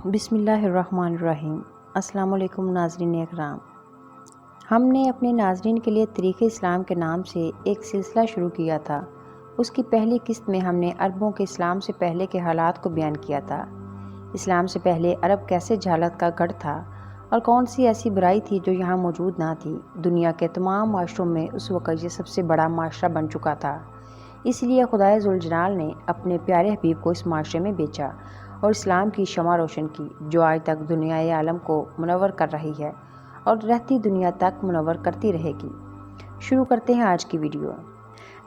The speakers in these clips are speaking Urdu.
بسم اللہ الرحمن الرحیم۔ السلام علیکم ناظرین اکرام۔ ہم نے اپنے ناظرین کے لیے طریق اسلام کے نام سے ایک سلسلہ شروع کیا تھا۔ اس کی پہلی قسط میں ہم نے عربوں کے اسلام سے پہلے کے حالات کو بیان کیا تھا۔ اسلام سے پہلے عرب کیسے جہالت کا گڑھ تھا اور کون سی ایسی برائی تھی جو یہاں موجود نہ تھی۔ دنیا کے تمام معاشروں میں اس وقت یہ سب سے بڑا معاشرہ بن چکا تھا، اس لیے خدائے ذوالجلال نے اپنے پیارے حبیب کو اس معاشرے میں بھیجا اور اسلام کی شمع روشن کی، جو آج تک دنیائے عالم کو منور کر رہی ہے اور رہتی دنیا تک منور کرتی رہے گی۔ شروع کرتے ہیں آج کی ویڈیو۔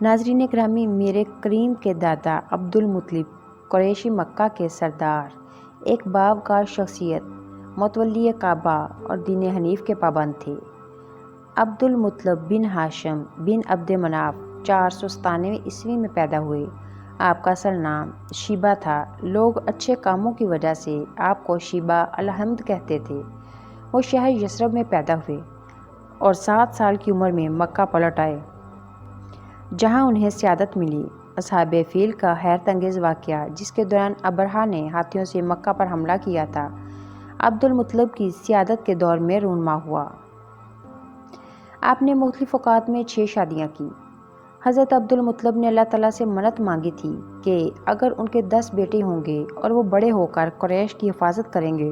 ناظرین گرامی، میرے کریم کے دادا عبد المطلب قریشی مکہ کے سردار، ایک باوقار شخصیت، متولی کعبہ اور دین حنیف کے پابند تھے۔ عبد المطلب بن ہاشم بن عبد مناف 497 عیسوی میں پیدا ہوئے۔ آپ کا اصل نام شیبہ تھا۔ لوگ اچھے کاموں کی وجہ سے آپ کو شیبہ الحمد کہتے تھے۔ وہ شہر یثرب میں پیدا ہوئے اور 7 سال کی عمر میں مکہ پلٹ آئے، جہاں انہیں سعادت ملی۔ اصحاب فیل کا حیرت انگیز واقعہ، جس کے دوران ابرہہ نے ہاتھیوں سے مکہ پر حملہ کیا تھا، عبد المطلب کی سیادت کے دور میں رونما ہوا۔ آپ نے مختلف اوقات میں 6 شادیاں کی۔ حضرت عبد المطلب نے اللہ تعالیٰ سے منت مانگی تھی کہ اگر ان کے 10 بیٹے ہوں گے اور وہ بڑے ہو کر قریش کی حفاظت کریں گے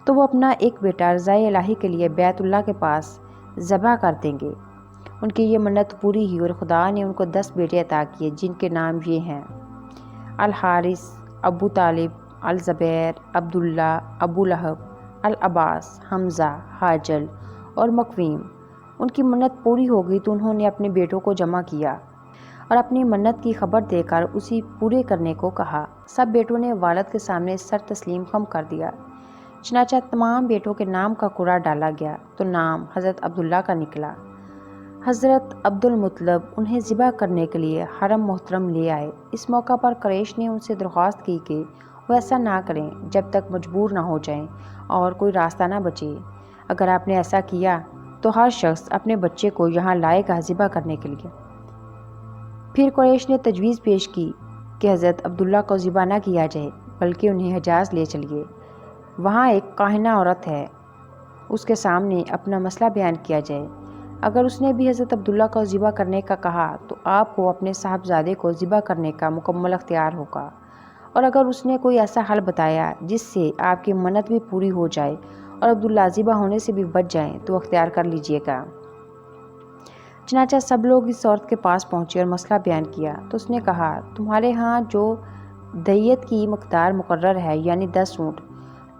تو وہ اپنا ایک بیٹا رضائے الہی کے لیے بیت اللہ کے پاس ذبح کر دیں گے۔ ان کی یہ منت پوری ہوئی اور خدا نے ان کو 10 بیٹے عطا کیے، جن کے نام یہ ہیں: الحارث، ابو طالب، الزبیر، عبداللہ، ابو لہب، العباس، حمزہ، حاجل اور مکویم۔ ان کی منت پوری ہو گئی تو انہوں نے اپنے بیٹوں کو جمع کیا اور اپنی منت کی خبر دے کر اسی پورے کرنے کو کہا۔ سب بیٹوں نے والد کے سامنے سر تسلیم خم کر دیا۔ چنانچہ تمام بیٹوں کے نام کا قرعہ ڈالا گیا تو نام حضرت عبداللہ کا نکلا۔ حضرت عبد المطلب انہیں ذبح کرنے کے لیے حرم محترم لے آئے۔ اس موقع پر قریش نے ان سے درخواست کی کہ وہ ایسا نہ کریں جب تک مجبور نہ ہو جائیں اور کوئی راستہ نہ بچے۔ اگر آپ نے ایسا کیا تو ہر شخص اپنے بچے کو یہاں لائے گا ذبح کرنے کے لیے۔ پھر قریش نے تجویز پیش کی کہ حضرت عبداللہ کو ذبح نہ کیا جائے بلکہ انہیں حجاز لے چلیے۔ وہاں ایک کاہنہ عورت ہے، اس کے سامنے اپنا مسئلہ بیان کیا جائے۔ اگر اس نے بھی حضرت عبداللہ کو ذبح کرنے کا کہا تو آپ کو اپنے صاحبزادے کو ذبح کرنے کا مکمل اختیار ہوگا، اور اگر اس نے کوئی ایسا حل بتایا جس سے آپ کی منت بھی پوری ہو جائے اور عبداللہ ذبح ہونے سے بھی بچ جائیں تو اختیار کر لیجئے گا۔ چنانچہ سب لوگ اس عورت کے پاس پہنچے اور مسئلہ بیان کیا تو اس نے کہا، تمہارے ہاں جو دیت کی مقدار مقرر ہے یعنی 10 اونٹ،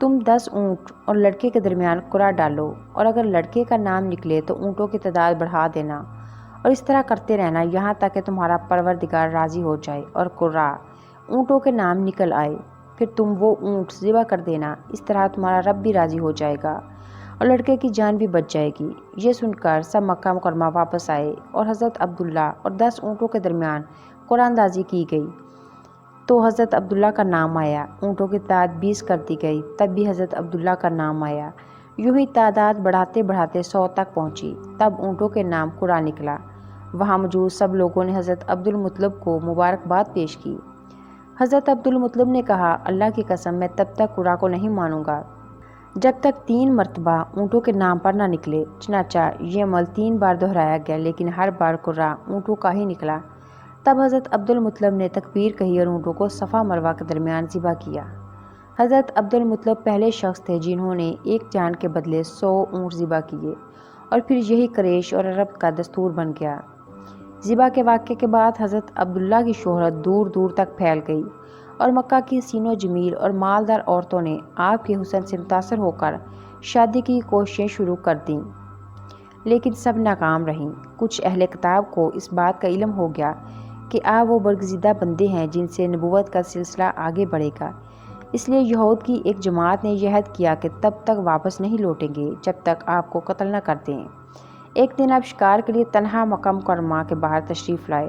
تم 10 اونٹ اور لڑکے کے درمیان قرعہ ڈالو، اور اگر لڑکے کا نام نکلے تو اونٹوں کی تعداد بڑھا دینا، اور اس طرح کرتے رہنا یہاں تک کہ تمہارا پروردگار راضی ہو جائے اور قرعہ اونٹوں کے نام نکل آئے، پھر تم وہ اونٹ ذبح کر دینا۔ اس طرح تمہارا رب بھی راضی ہو جائے گا اور لڑکے کی جان بھی بچ جائے گی۔ یہ سن کر سب مکہ مکرمہ واپس آئے اور حضرت عبداللہ اور 10 اونٹوں کے درمیان قرعہ اندازی کی گئی تو حضرت عبداللہ کا نام آیا۔ اونٹوں کی تعداد 20 کر دی گئی، تب بھی حضرت عبداللہ کا نام آیا۔ یوں ہی تعداد بڑھاتے بڑھاتے 100 تک پہنچی، تب اونٹوں کے نام قرعہ نکلا۔ وہاں موجود سب لوگوں نے حضرت عبد المطلب کو مبارکباد پیش کی۔ حضرت عبد المطلب نے کہا، اللہ کی قسم، میں تب تک قرعہ کو نہیں مانوں گا جب تک 3 مرتبہ اونٹوں کے نام پر نہ نکلے۔ چنانچہ یہ عمل 3 بار دہرایا گیا، لیکن ہر بار قرعہ اونٹوں کا ہی نکلا۔ تب حضرت عبد المطلب نے تکبیر کہی اور اونٹوں کو صفا مروہ کے درمیان ذبح کیا۔ حضرت عبد المطلب پہلے شخص تھے جنہوں نے ایک جان کے بدلے 100 اونٹ ذبح کیے، اور پھر یہی قریش اور عرب کا دستور بن گیا۔ ذبح کے واقعے کے بعد حضرت عبداللہ کی شہرت دور دور تک پھیل گئی اور مکہ کی حسین و جمیل اور مالدار عورتوں نے آپ کے حسن سے متاثر ہو کر شادی کی کوششیں شروع کر دیں، لیکن سب ناکام رہیں۔ کچھ اہل کتاب کو اس بات کا علم ہو گیا کہ آپ وہ برگزیدہ بندے ہیں جن سے نبوت کا سلسلہ آگے بڑھے گا، اس لیے یہود کی ایک جماعت نے یہ عہد کیا کہ تب تک واپس نہیں لوٹیں گے جب تک آپ کو قتل نہ کر دیں۔ ایک دن آپ شکار کے لیے تنہا مکہ مکرمہ کے باہر تشریف لائے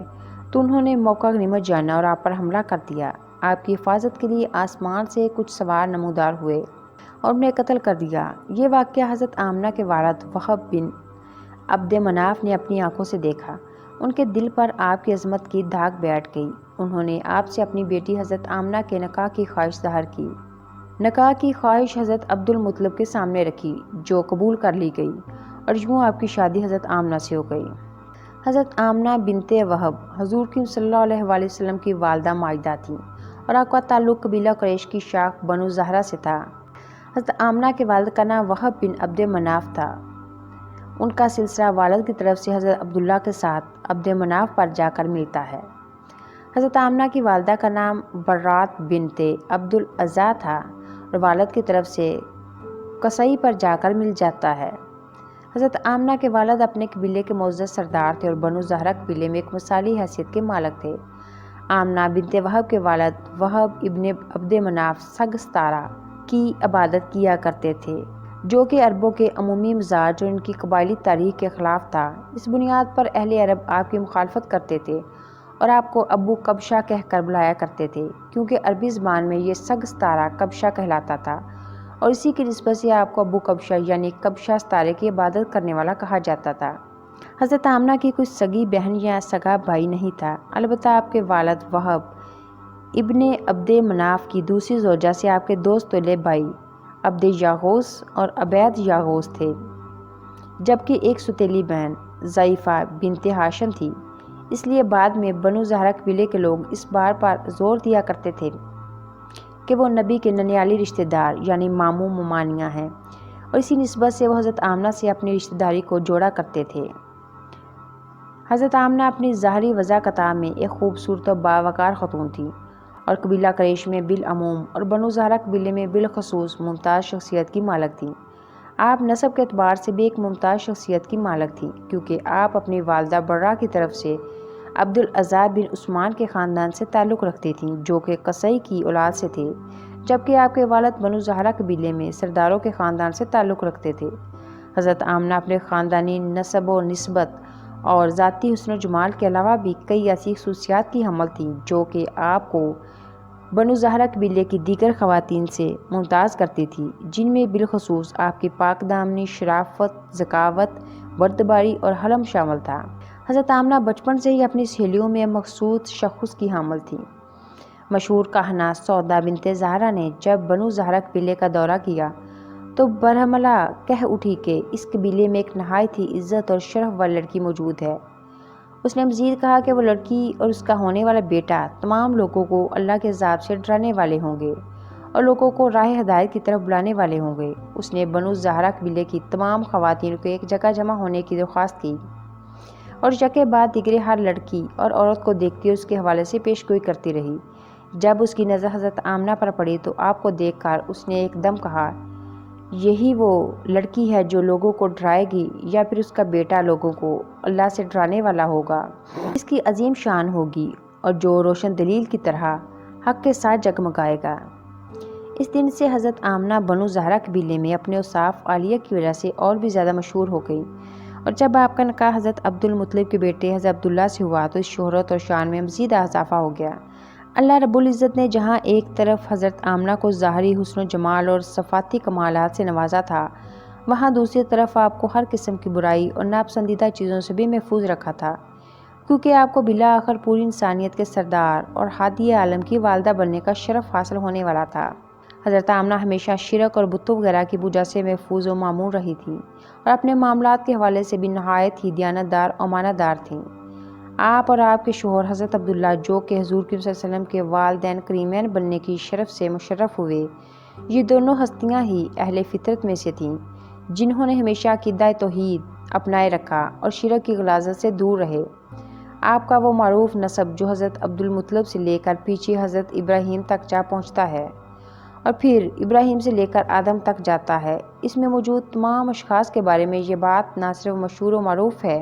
تو انہوں نے موقع غنیمت جانا اور آپ پر حملہ کر دیا۔ آپ کی حفاظت کے لیے آسمان سے کچھ سوار نمودار ہوئے اور انہیں قتل کر دیا۔ یہ واقعہ حضرت آمنہ کے والد وہب بن عبد مناف نے اپنی آنکھوں سے دیکھا۔ ان کے دل پر آپ کی عظمت کی دھاک بیٹھ گئی۔ انہوں نے آپ سے اپنی بیٹی حضرت آمنہ کے نکاح کی خواہش ظاہر کی۔ نکاح کی خواہش حضرت عبد المطلب کے سامنے رکھی جو قبول کر لی گئی اور یوں آپ کی شادی حضرت آمنہ سے ہو گئی۔ حضرت آمنہ بنت وہب حضور کی صلی اللہ علیہ وآلہ وسلم کی والدہ ماجدہ تھیں اور آپ کا تعلق قبیلہ قریش کی شاخ بنو زہرہ سے تھا۔ حضرت آمنہ کے والد کا نام وہب بن عبد مناف تھا۔ ان کا سلسلہ والد کی طرف سے حضرت عبداللہ کے ساتھ عبد مناف پر جا کر ملتا ہے۔ حضرت آمنہ کی والدہ کا نام برات بنت عبد العزیٰ تھا اور والد کی طرف سے قصی پر جا کر مل جاتا ہے۔ حضرت آمنہ کے والد اپنے قبیلے کے معزز سردار تھے اور بنو زہرہ قبیلے میں ایک مثالی حیثیت کے مالک تھے۔ آمنہ بنت وہب کے والد وہب ابن عبد مناف سگستارہ کی عبادت کیا کرتے تھے جو کہ عربوں کے عمومی مزاج اور ان کی قبائلی تاریخ کے خلاف تھا۔ اس بنیاد پر اہل عرب آپ کی مخالفت کرتے تھے اور آپ کو ابو کبشہ کہہ کر بلایا کرتے تھے کیونکہ عربی زبان میں یہ سگستارہ کبشہ کہلاتا تھا اور اسی کی نسبت سے آپ کو ابو کبشہ یعنی کبشہ ستارے کی عبادت کرنے والا کہا جاتا تھا۔ حضرت آمنہ کی کوئی سگی بہن یا سگا بھائی نہیں تھا، البتہ آپ کے والد وہب ابن عبد مناف کی دوسری زوجہ سے آپ کے دو سوتیلے بھائی عبد یاغوث اور عبید یاغوث تھے، جبکہ ایک سوتیلی بہن ضعیفہ بنت ہاشم تھی۔ اس لیے بعد میں بنو زہرہ قبیلے کے لوگ اس بات پر زور دیا کرتے تھے کہ وہ نبی کے ننیالی رشتہ دار یعنی ماموں ممانیاں ہیں اور اسی نسبت سے وہ حضرت آمنہ سے اپنی رشتہ داری کو جوڑا کرتے تھے۔ حضرت آمنہ اپنی ظاہری وضاحت میں ایک خوبصورت و باوقار خاتون تھی اور قبیلہ قریش میں بالعموم اور بنو زہرہ قبیلے میں بالخصوص ممتاز شخصیت کی مالک تھیں۔ آپ نسب کے اعتبار سے بھی ایک ممتاز شخصیت کی مالک تھیں کیونکہ آپ اپنی والدہ برہ کی طرف سے عبد العزیٰ بن عثمان کے خاندان سے تعلق رکھتی تھیں جو کہ قصی کی اولاد سے تھے، جبکہ آپ کے والد بنو زہرہ قبیلے میں سرداروں کے خاندان سے تعلق رکھتے تھے۔ حضرت آمنہ اپنے خاندانی نسب و نسبت اور ذاتی حسن و جمال کے علاوہ بھی کئی ایسی خصوصیات کی حامل تھیں جو کہ آپ کو بنو زہرہ قبیلے کی دیگر خواتین سے ممتاز کرتی تھی، جن میں بالخصوص آپ کی پاک دامنی، شرافت، ذکاوت، بردباری اور حلم شامل تھا۔ حضرت آمنہ بچپن سے ہی اپنی سہیلیوں میں مخصوص شخص کی حامل تھیں۔ مشہور کاہنہ سودا بنت زہرہ نے جب بنو زہرہ قبیلے کا دورہ کیا تو برہملہ کہہ اٹھی کہ اس قبیلے میں ایک نہایت ہی عزت اور شرف والی لڑکی موجود ہے۔ اس نے مزید کہا کہ وہ لڑکی اور اس کا ہونے والا بیٹا تمام لوگوں کو اللہ کے عذاب سے ڈرانے والے ہوں گے اور لوگوں کو راہ ہدایت کی طرف بلانے والے ہوں گے۔ اس نے بنو زہرہ قبیلے کی تمام خواتین کو ایک جگہ جمع ہونے کی درخواست کی اور یکے بعد دیگرے ہر لڑکی اور عورت کو دیکھتی اور اس کے حوالے سے پیش گوئی کرتی رہی۔ جب اس کی نظر حضرت آمنہ پر پڑی تو آپ کو دیکھ کر اس نے ایک دم کہا، یہی وہ لڑکی ہے جو لوگوں کو ڈرائے گی یا پھر اس کا بیٹا لوگوں کو اللہ سے ڈرانے والا ہوگا، اس کی عظیم شان ہوگی اور جو روشن دلیل کی طرح حق کے ساتھ جگمگائے گا۔ اس دن سے حضرت آمنہ بنو زہرہ قبیلے میں اپنے اوصاف عالیہ کی وجہ سے اور بھی زیادہ مشہور ہو گئی اور جب آپ کا نکاح حضرت عبد المطلب کے بیٹے حضرت عبداللہ سے ہوا تو اس شہرت اور شان میں مزید اضافہ ہو گیا۔ اللہ رب العزت نے جہاں ایک طرف حضرت آمنہ کو ظاہری حسن و جمال اور صفاتی کمالات سے نوازا تھا، وہاں دوسری طرف آپ کو ہر قسم کی برائی اور ناپسندیدہ چیزوں سے بھی محفوظ رکھا تھا، کیونکہ آپ کو بالآخر پوری انسانیت کے سردار اور ہادی عالم کی والدہ بننے کا شرف حاصل ہونے والا تھا۔ حضرت آمنہ ہمیشہ شرک اور بتوں وغیرہ کی پوجا سے محفوظ و معمور رہی تھی اور اپنے معاملات کے حوالے سے بھی نہایت ہی دیانتدار اور امانتدار تھیں۔ آپ اور آپ کے شوہر حضرت عبداللہ جو کہ حضور صلی اللہ علیہ وسلم کے والدین کریمین بننے کی شرف سے مشرف ہوئے، یہ دونوں ہستیاں ہی اہل فطرت میں سے تھیں جنہوں نے ہمیشہ عقیدہ توحید اپنائے رکھا اور شرک کی غلاظت سے دور رہے۔ آپ کا وہ معروف نسب جو حضرت عبد المطلب سے لے کر پیچھے حضرت ابراہیم تک جا پہنچتا ہے اور پھر ابراہیم سے لے کر آدم تک جاتا ہے، اس میں موجود تمام اشخاص کے بارے میں یہ بات نہ صرف مشہور و معروف ہے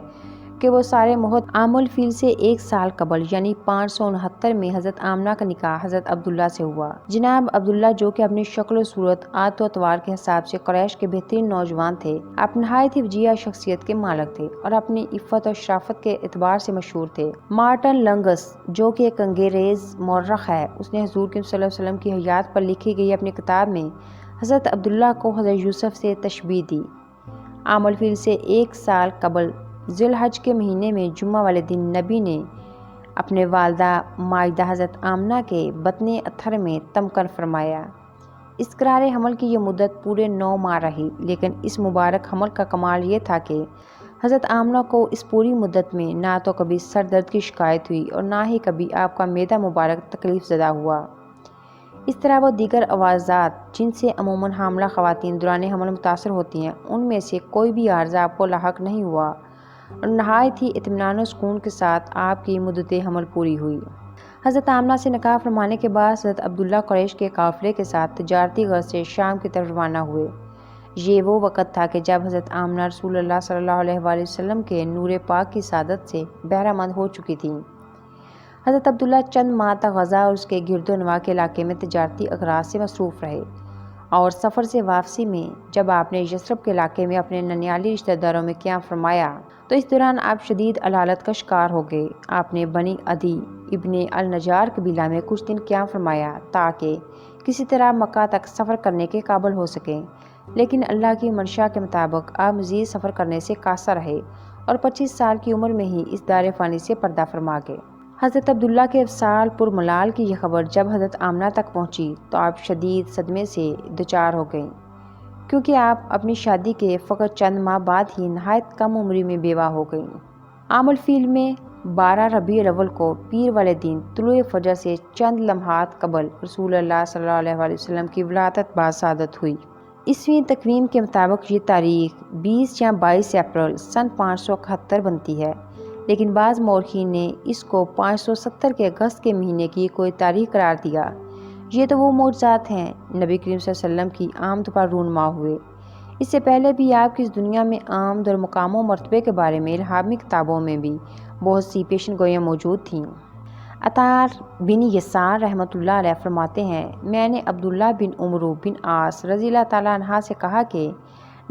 کہ وہ سارے محد عام الفیل سے 1 سال قبل یعنی 569 میں حضرت آمنہ کا نکاح حضرت عبداللہ سے ہوا۔ جناب عبداللہ جو کہ اپنی شکل و صورت، عادت و اطوار کے حساب سے قریش کے بہترین نوجوان تھے، آپ نہایت ہی وجیہ شخصیت کے مالک تھے اور اپنی عفت اور شرافت کے اعتبار سے مشہور تھے۔ مارٹن لنگس جو کہ ایک انگریز مورخ ہے، اس نے حضور صلی اللہ علیہ وسلم کی حیات پر لکھی گئی اپنی کتاب میں حضرت عبداللہ کو حضرت یوسف سے تشبیہ دی۔ عام الفیل سے 1 سال قبل ذی الحج کے مہینے میں جمعہ والے دن نبی نے اپنے والدہ ماجدہ حضرت آمنہ کے بطن اطہر میں تمکن فرمایا استقرار حمل کی یہ مدت پورے 9 ماہ رہی، لیکن اس مبارک حمل کا کمال یہ تھا کہ حضرت آمنہ کو اس پوری مدت میں نہ تو کبھی سر درد کی شکایت ہوئی اور نہ ہی کبھی آپ کا معدہ مبارک تکلیف زدہ ہوا۔ اس طرح وہ دیگر عوارضات جن سے عموماً حاملہ خواتین دوران حمل متاثر ہوتی ہیں، ان میں سے کوئی بھی عارضہ آپ کو لاحق نہیں ہوا اور نہایت ہی اطمینان و سکون کے ساتھ آپ کی مدت حمل پوری ہوئی۔ حضرت آمنہ سے نکاح فرمانے کے بعد حضرت عبداللہ قریش کے قافلے کے ساتھ تجارتی غرض سے شام کی طرف روانہ ہوئے۔ یہ وہ وقت تھا کہ جب حضرت آمنہ رسول اللہ صلی اللہ علیہ وآلہ وسلم کے نور پاک کی سعادت سے بہرہ مند ہو چکی تھیں۔ حضرت عبداللہ چند ماہ تک غزہ اور اس کے گرد و نواح کے علاقے میں تجارتی اغراض سے مصروف رہے، اور سفر سے واپسی میں جب آپ نے یثرب کے علاقے میں اپنے ننیالی رشتہ داروں میں قیام فرمایا تو اس دوران آپ شدید علالت کا شکار ہو گئے۔ آپ نے بنی عدی ابن النجار قبیلہ میں کچھ دن قیام فرمایا تاکہ کسی طرح مکہ تک سفر کرنے کے قابل ہو سکیں، لیکن اللہ کی منشا کے مطابق آپ مزید سفر کرنے سے قاصر رہے اور 25 سال کی عمر میں ہی اس دار فانی سے پردہ فرما گئے۔ حضرت عبداللہ کے افصال پر ملال کی یہ خبر جب حضرت آمنہ تک پہنچی تو آپ شدید صدمے سے دوچار ہو گئیں، کیونکہ آپ اپنی شادی کے فقط چند ماہ بعد ہی نہایت کم عمری میں بیوہ ہو گئیں۔ عام الفیل میں 12 ربیع الاول کو پیر والے دن طلوع فجر سے چند لمحات قبل رسول اللہ صلی اللہ علیہ وآلہ وسلم کی ولادت باسعادت ہوئی۔ عیسوی تقویم کے مطابق یہ تاریخ 20 یا 22 اپریل سن 571 بنتی ہے، لیکن بعض مورخین نے اس کو 570 کے اگست کے مہینے کی کوئی تاریخ قرار دیا۔ یہ تو وہ معجزات ہیں نبی کریم صلی اللہ علیہ وسلم کی آمد پر رونما ہوئے۔ اس سے پہلے بھی آپ کی اس دنیا میں آمد اور مقام و مرتبے کے بارے میں الہامی کتابوں میں بھی بہت سی پیشن گوئیاں موجود تھیں۔ عطار بن یسار رحمۃ اللہ علیہ فرماتے ہیں، میں نے عبداللہ بن عمرو بن عاص رضی اللہ تعالیٰ عنہ سے کہا کہ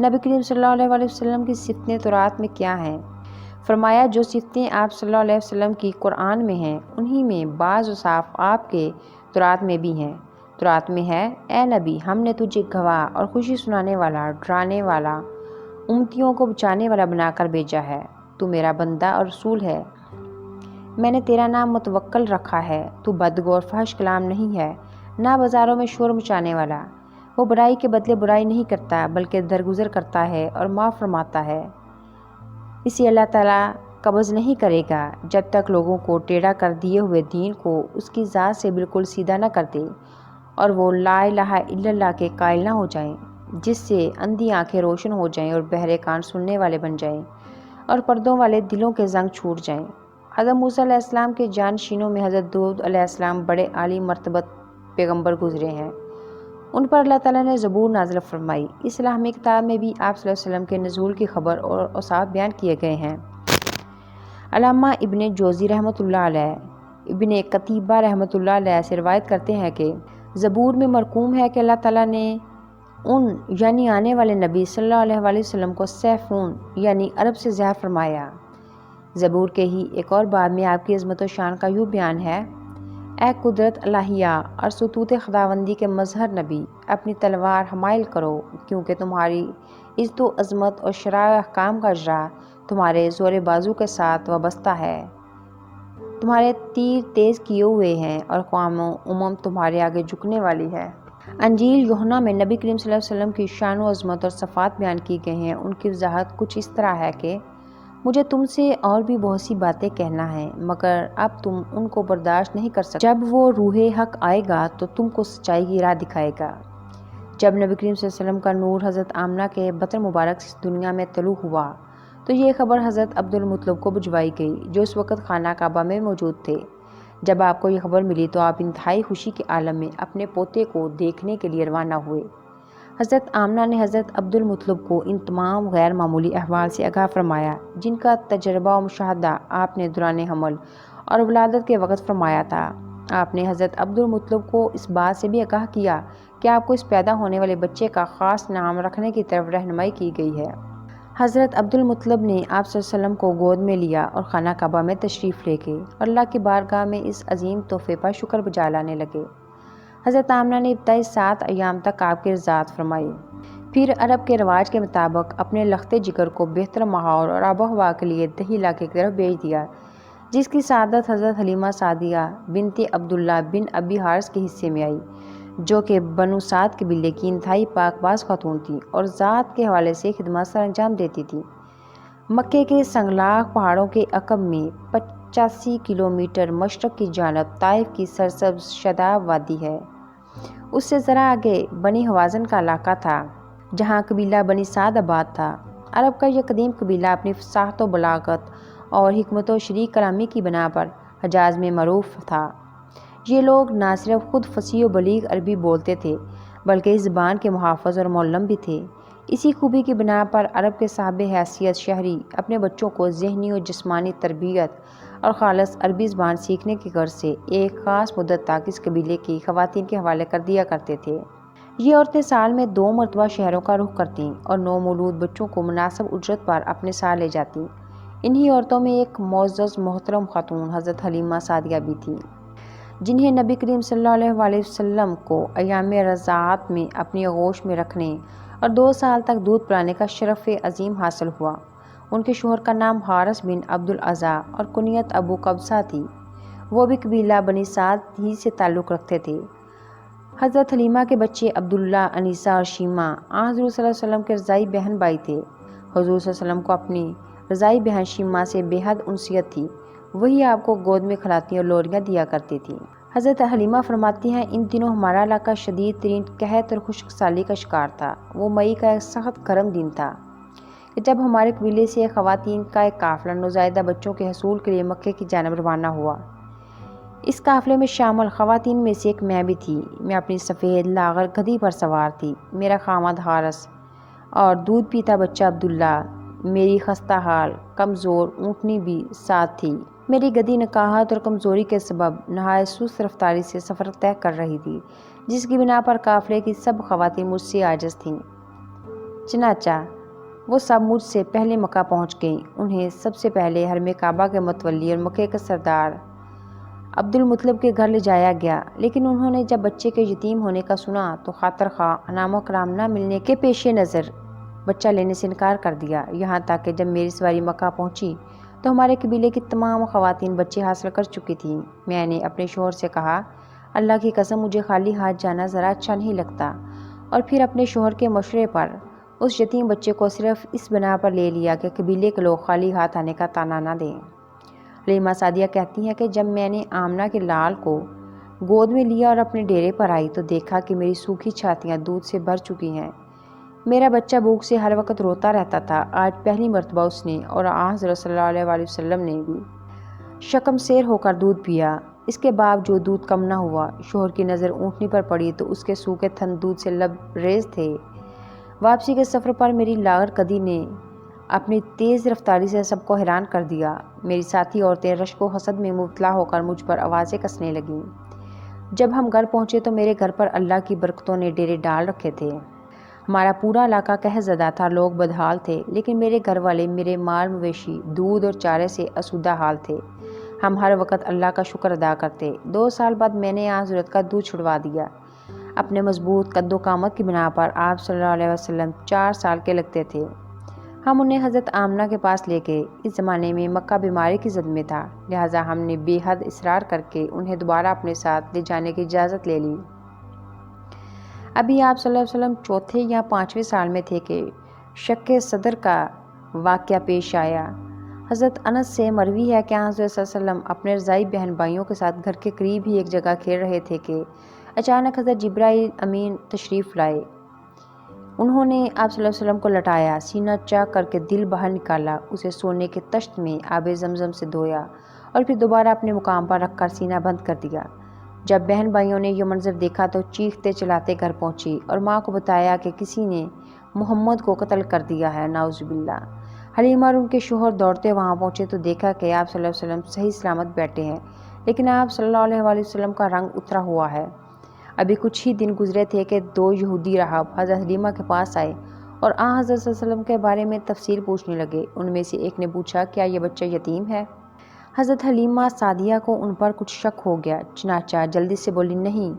نبی کریم صلی اللہ علیہ وآلہ وسلم کی صفتیں تورات میں کیا ہیں؟ فرمایا، جو صفتیں آپ صلی اللہ علیہ وسلم کی قرآن میں ہیں انہی میں بعض اوصاف آپ کے تورات میں بھی ہیں۔ تورات میں ہے، اے نبی، ہم نے تجھے گواہ اور خوشی سنانے والا، ڈرانے والا، امتیوں کو بچانے والا بنا کر بھیجا ہے۔ تو میرا بندہ اور رسول ہے۔ میں نے تیرا نام متوکل رکھا ہے۔ تو بدگو اور فحش کلام نہیں ہے، نہ بازاروں میں شور مچانے والا۔ وہ برائی کے بدلے برائی نہیں کرتا بلکہ درگزر کرتا ہے اور معاف فرماتا ہے۔ اسے اللہ تعالیٰ قبض نہیں کرے گا جب تک لوگوں کو ٹیڑھا کر دیے ہوئے دین کو اس کی ذات سے بالکل سیدھا نہ کر دے اور وہ لا الہ الا اللہ کے قائل نہ ہو جائیں، جس سے اندھی آنکھیں روشن ہو جائیں اور بہرے کان سننے والے بن جائیں اور پردوں والے دلوں کے زنگ چھوٹ جائیں۔ حضرت موسیٰ علیہ السلام کے جانشینوں میں حضرت داؤد علیہ السلام بڑے عالی مرتبت پیغمبر گزرے ہیں۔ ان پر اللہ تعالیٰ نے زبور نازل فرمائی۔ اس الہامی کتاب میں بھی آپ صلی اللہ علیہ وسلم کے نزول کی خبر اور اوصاف بیان کیے گئے ہیں۔ علامہ ابن جوزی رحمۃ اللہ علیہ ابن قتیبہ رحمۃ اللہ علیہ سے روایت کرتے ہیں کہ زبور میں مرقوم ہے کہ اللہ تعالیٰ نے ان یعنی آنے والے نبی صلی اللہ علیہ وآلہ وسلم کو سیفون یعنی عرب سے ظاہر فرمایا۔ زبور کے ہی ایک اور باب میں آپ کی عظمت و شان کا یوں بیان ہے، اے قدرت الہیہ اور سطوط خداوندی کے مظہر نبی، اپنی تلوار حمائل کرو، کیونکہ تمہاری عزت و عظمت اور شرائع احکام کا اجرا تمہارے زور بازو کے ساتھ وابستہ ہے۔ تمہارے تیر تیز کیے ہوئے ہیں اور اقوام و امم تمہارے آگے جھکنے والی ہے۔ انجیل یوحنا میں نبی کریم صلی اللہ علیہ وسلم کی شان و عظمت اور صفات بیان کی گئی ہیں۔ ان کی وضاحت کچھ اس طرح ہے کہ مجھے تم سے اور بھی بہت سی باتیں کہنا ہے، مگر اب تم ان کو برداشت نہیں کر سکتے۔ جب وہ روح حق آئے گا تو تم کو سچائی کی راہ دکھائے گا۔ جب نبی کریم صلی اللہ علیہ وسلم کا نور حضرت آمنہ کے بطن مبارک سے اس دنیا میں طلوع ہوا تو یہ خبر حضرت عبد المطلب کو بھجوائی گئی، جو اس وقت خانہ کعبہ میں موجود تھے۔ جب آپ کو یہ خبر ملی تو آپ انتہائی خوشی کے عالم میں اپنے پوتے کو دیکھنے کے لیے روانہ ہوئے۔ حضرت آمنہ نے حضرت عبد المطلب کو ان تمام غیر معمولی احوال سے آگاہ فرمایا جن کا تجربہ و مشاہدہ آپ نے دوران حمل اور ولادت کے وقت فرمایا تھا۔ آپ نے حضرت عبد المطلب کو اس بات سے بھی آگاہ کیا کہ آپ کو اس پیدا ہونے والے بچے کا خاص نام رکھنے کی طرف رہنمائی کی گئی ہے۔ حضرت عبد المطلب نے آپ صلی اللہ علیہ وسلم کو گود میں لیا اور خانہ کعبہ میں تشریف لے گئے اور اللہ کی بارگاہ میں اس عظیم تحفے پر شکر بجا لانے لگے۔ حضرت آمنہ نے ابتدائی 7 ایام تک آپ کی رضاعت فرمائی، پھر عرب کے رواج کے مطابق اپنے لخت جگر کو بہتر ماحول اور آب و ہوا کے لیے دیہی علاقے کی طرف بھیج دیا، جس کی سعادت حضرت حلیمہ سعدیہ بنت عبداللہ بن ابی حارث کے حصے میں آئی، جو کہ بنو سعد قبیلے کی انتہائی پاک باز خاتون تھی اور ذات کے حوالے سے خدمات سر انجام دیتی تھی۔ مکے کے سنگلاخ پہاڑوں کے عقب میں 85 کلومیٹر مشرق کی جانب طائف کی سرسبز شاداب وادی ہے۔ اس سے ذرا آگے بنی حوازن کا علاقہ تھا جہاں قبیلہ بنی سعد آباد تھا۔ عرب کا یہ قدیم قبیلہ اپنی فصاحت و بلاغت اور حکمت و شریک کلامی کی بنا پر حجاز میں معروف تھا۔ یہ لوگ نہ صرف خود فصیح و بلیغ عربی بولتے تھے بلکہ اس زبان کے محافظ اور معلم بھی تھے۔ اسی خوبی کی بنا پر عرب کے صاحب حیثیت شہری اپنے بچوں کو ذہنی و جسمانی تربیت اور خالص عربی زبان سیکھنے کی غرض سے ایک خاص مدت تک اس قبیلے کی خواتین کے حوالے کر دیا کرتے تھے۔ یہ عورتیں سال میں 2 مرتبہ شہروں کا رخ کرتیں اور نومولود بچوں کو مناسب اجرت پر اپنے ساتھ لے جاتیں۔ انہی عورتوں میں ایک معزز محترم خاتون حضرت حلیمہ سعدیہ بھی تھی، جنہیں نبی کریم صلی اللہ علیہ وسلم کو ایام رضاعت میں اپنی آغوش میں رکھنے اور 2 سال تک دودھ پلانے کا شرف عظیم حاصل ہوا۔ ان کے شوہر کا نام حارث بن عبد الاعضیٰ اور کنیت ابو قبصہ تھی۔ وہ بھی قبیلہ بنی سعد ہی سے تعلق رکھتے تھے۔ حضرت حلیمہ کے بچے عبداللہ، انیسہ اور شیمہ حضور صلی اللہ علیہ وسلم کے رضاعی بہن بھائی تھے۔ حضور صلی اللہ علیہ وسلم کو اپنی رضاعی بہن شیمہ سے بے حد انسیت تھی، وہی آپ کو گود میں کھلاتی اور لوریاں دیا کرتی تھی۔ حضرت حلیمہ فرماتی ہیں، ان دنوں ہمارا علاقہ شدید ترین قحط اور خشک سالی کا شکار تھا۔ وہ مئی کا ایک سخت گرم دن تھا کہ جب ہمارے قبیلے سے خواتین کا ایک قافلہ نوزائیدہ بچوں کے حصول کے لیے مکے کی جانب روانہ ہوا۔ اس قافلے میں شامل خواتین میں سے ایک میں بھی تھی۔ میں اپنی سفید لاغر گدھی پر سوار تھی، میرا خامد حارث اور دودھ پیتا بچہ عبداللہ، میری خستہ حال کمزور اونٹنی بھی ساتھ تھی۔ میری گدھی نکاہت اور کمزوری کے سبب نہایت سست رفتاری سے سفر طے کر رہی تھی، جس کی بنا پر قافلے کی سب خواتین مجھ سے عاجز تھیں۔ چنانچہ وہ سب مجھ سے پہلے مکہ پہنچ گئیں۔ انہیں سب سے پہلے حرم کعبہ کے متولی اور مکے کے سردار عبد المطلب کے گھر لے جایا گیا، لیکن انہوں نے جب بچے کے یتیم ہونے کا سنا تو خاطر خواہ انعام و کرام نہ ملنے کے پیش نظر بچہ لینے سے انکار کر دیا۔ یہاں تک کہ جب میری سواری مکہ پہنچی تو ہمارے قبیلے کی تمام خواتین بچے حاصل کر چکی تھیں۔ میں نے اپنے شوہر سے کہا، اللہ کی قسم مجھے خالی ہاتھ جانا ذرا اچھا نہیں لگتا، اور پھر اپنے شوہر کے مشورے پر اس یتیم بچے کو صرف اس بنا پر لے لیا کہ قبیلے کے لوگ خالی ہاتھ آنے کا طعنہ نہ دیں۔ حلیمہ سعدیہ کہتی ہیں کہ جب میں نے آمنہ کے لال کو گود میں لیا اور اپنے ڈیرے پر آئی تو دیکھا کہ میری سوکھی چھاتیاں دودھ سے بھر چکی ہیں۔ میرا بچہ بھوک سے ہر وقت روتا رہتا تھا۔ آج پہلی مرتبہ اس نے اور حضرت صلی اللہ علیہ وسلم نے بھی شکم سیر ہو کر دودھ پیا۔ اس کے باوجود دودھ کم نہ ہوا۔ شوہر کی نظر اونٹنی پر پڑی تو اس کے سوکھے تھن دودھ سے لبریز تھے۔ واپسی کے سفر پر میری لاغر گدھی نے اپنی تیز رفتاری سے سب کو حیران کر دیا۔ میری ساتھی عورتیں رشک و حسد میں مبتلا ہو کر مجھ پر آوازیں کسنے لگیں۔ جب ہم گھر پہنچے تو میرے گھر پر اللہ کی برکتوں نے ڈیرے ڈال رکھے تھے۔ ہمارا پورا علاقہ قحط زدہ تھا، لوگ بدحال تھے، لیکن میرے گھر والے میرے مال مویشی دودھ اور چارے سے آسودہ حال تھے۔ ہم ہر وقت اللہ کا شکر ادا کرتے۔ 2 سال بعد میں نے حضرت کا دودھ چھڑوا دیا۔ اپنے مضبوط قد و قامت کی بنا پر آپ صلی اللہ علیہ وسلم 4 سال کے لگتے تھے۔ ہم انہیں حضرت آمنہ کے پاس لے گئے۔ اس زمانے میں مکہ بیماری کی زد میں تھا، لہٰذا ہم نے بے حد اصرار کر کے انہیں دوبارہ اپنے ساتھ لے جانے کی اجازت لے لی۔ ابھی آپ صلی اللہ علیہ وسلم 4 یا 5ویں سال میں تھے کہ شق صدر کا واقعہ پیش آیا۔ حضرت انس سے مروی ہے کہ حضرت صلی اللہ علیہ وسلم اپنے رضاعی بہن بھائیوں کے ساتھ گھر کے قریب ہی ایک جگہ کھیل رہے تھے کہ اچانک حضرت جبرائیل امین تشریف لائے۔ انہوں نے آپ صلی اللہ علیہ وسلم کو لٹایا، سینہ چاک کر کے دل باہر نکالا، اسے سونے کے طشت میں آب زمزم سے دھویا اور پھر دوبارہ اپنے مقام پر رکھ کر سینہ بند کر دیا۔ جب بہن بھائیوں نے یہ منظر دیکھا تو چیختے چلاتے گھر پہنچی اور ماں کو بتایا کہ کسی نے محمد کو قتل کر دیا ہے، نعوذ باللہ۔ حلیمہ اور ان کے شوہر دوڑتے وہاں پہنچے تو دیکھا کہ آپ صلی اللہ علیہ وسلم صحیح سلامت بیٹھے ہیں، لیکن آپ صلی اللہ علیہ وسلم کا رنگ اترا ہوا ہے۔ ابھی کچھ ہی دن گزرے تھے کہ 2 یہودی راہب حضرت حلیمہ کے پاس آئے اور حضرت صلی اللہ علیہ وسلم کے بارے میں تفصیل پوچھنے لگے۔ ان میں سے ایک نے پوچھا، کیا یہ بچہ یتیم ہے؟ حضرت حلیمہ سعدیہ کو ان پر کچھ شک ہو گیا، چنانچہ جلدی سے بولی، نہیں۔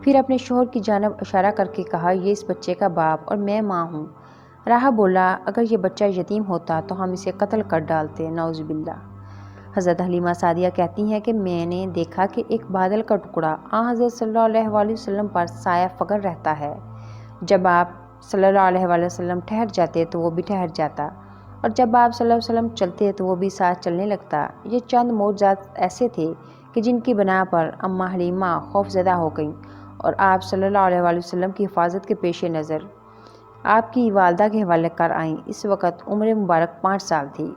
پھر اپنے شوہر کی جانب اشارہ کر کے کہا، یہ اس بچے کا باپ اور میں ماں ہوں۔ راہب بولا، اگر یہ بچہ یتیم ہوتا تو ہم اسے قتل کر ڈالتے، نعوذ باللہ۔ حضرت حلیمہ سعدیہ کہتی ہیں کہ میں نے دیکھا کہ ایک بادل کا ٹکڑا حضرت صلی اللہ علیہ وسلم پر سایہ فگن رہتا ہے، جب آپ صلی اللہ علیہ وسلم ٹھہر جاتے تو وہ بھی ٹھہر جاتا، اور جب آپ صلی اللہ علیہ وسلم چلتے تو وہ بھی ساتھ چلنے لگتا۔ یہ چند معجزات ایسے تھے کہ جن کی بنا پر اماں حلیمہ خوف زدہ ہو گئیں، اور آپ صلی اللہ علیہ وسلم کی حفاظت کے پیش نظر آپ کی والدہ کے حوالے کر آئیں۔ اس وقت عمر مبارک 5 سال تھی۔